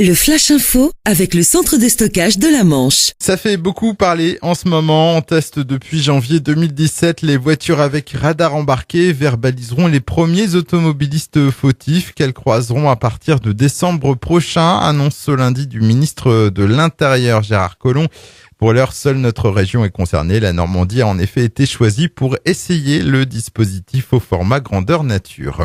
Le Flash Info avec le centre de stockage de la Manche. Ça fait beaucoup parler en ce moment. On teste depuis janvier 2017 les voitures avec radar embarqué verbaliseront les premiers automobilistes fautifs qu'elles croiseront à partir de décembre prochain, annonce ce lundi du ministre de l'Intérieur Gérard Collomb. Pour l'heure, seule notre région est concernée. La Normandie a en effet été choisie pour essayer le dispositif au format grandeur nature.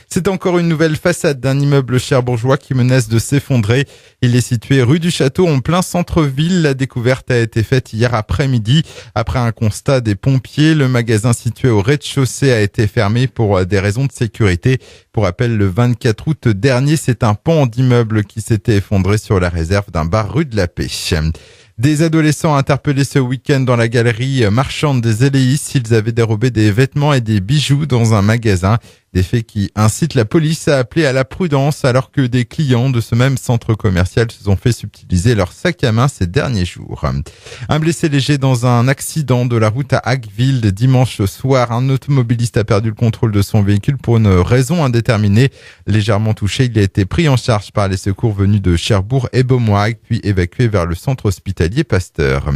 C'est encore une nouvelle façade d'un immeuble cherbourgeois qui menace de s'effondrer. Il est situé rue du Château en plein centre-ville. La découverte a été faite hier après-midi. Après un constat des pompiers, le magasin situé au rez-de-chaussée a été fermé pour des raisons de sécurité. Pour rappel, le 24 août dernier, c'est un pan d'immeuble qui s'était effondré sur la réserve d'un bar rue de la Paix. Des adolescents interpellés ce week-end dans la galerie marchande des Éléis. Ils avaient dérobé des vêtements et des bijoux dans un magasin. Des faits qui incitent la police à appeler à la prudence alors que des clients de ce même centre commercial se sont fait subtiliser leur sac à main ces derniers jours. Un blessé léger dans un accident de la route à Hacqueville dimanche soir. Un automobiliste a perdu le contrôle de son véhicule pour une raison indéterminée. Légèrement touché, il a été pris en charge par les secours venus de Cherbourg et Beaumois, puis évacué vers le centre hospitalier Pasteur.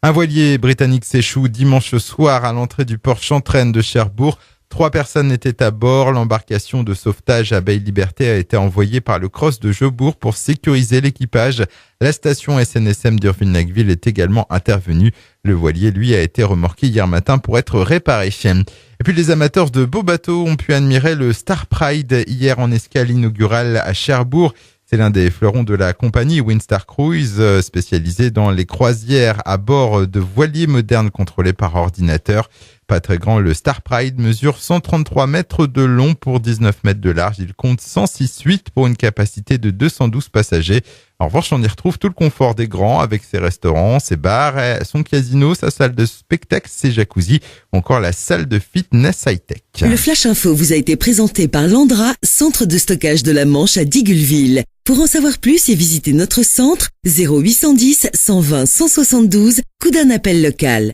Un voilier britannique s'échoue dimanche soir à l'entrée du port Chantraine de Cherbourg. 3 personnes étaient à bord. L'embarcation de sauvetage à Baie-Liberté a été envoyée par le CROSS de Jeubourg pour sécuriser l'équipage. La station SNSM d'Urville-Nacqueville est également intervenue. Le voilier, lui, a été remorqué hier matin pour être réparé. Et puis les amateurs de beaux bateaux ont pu admirer le Star Pride hier en escale inaugurale à Cherbourg. C'est l'un des fleurons de la compagnie Windstar Cruise, spécialisée dans les croisières à bord de voiliers modernes contrôlés par ordinateur. Pas très grand, le Star Pride mesure 133 mètres de long pour 19 mètres de large. Il compte 106 suites pour une capacité de 212 passagers. En revanche, on y retrouve tout le confort des grands avec ses restaurants, ses bars, son casino, sa salle de spectacle, ses jacuzzi, ou encore la salle de fitness high-tech. Le Flash Info vous a été présenté par Landra, centre de stockage de la Manche à Digguleville. Pour en savoir plus et visiter notre centre, 0810 120 172, coup d'un appel local.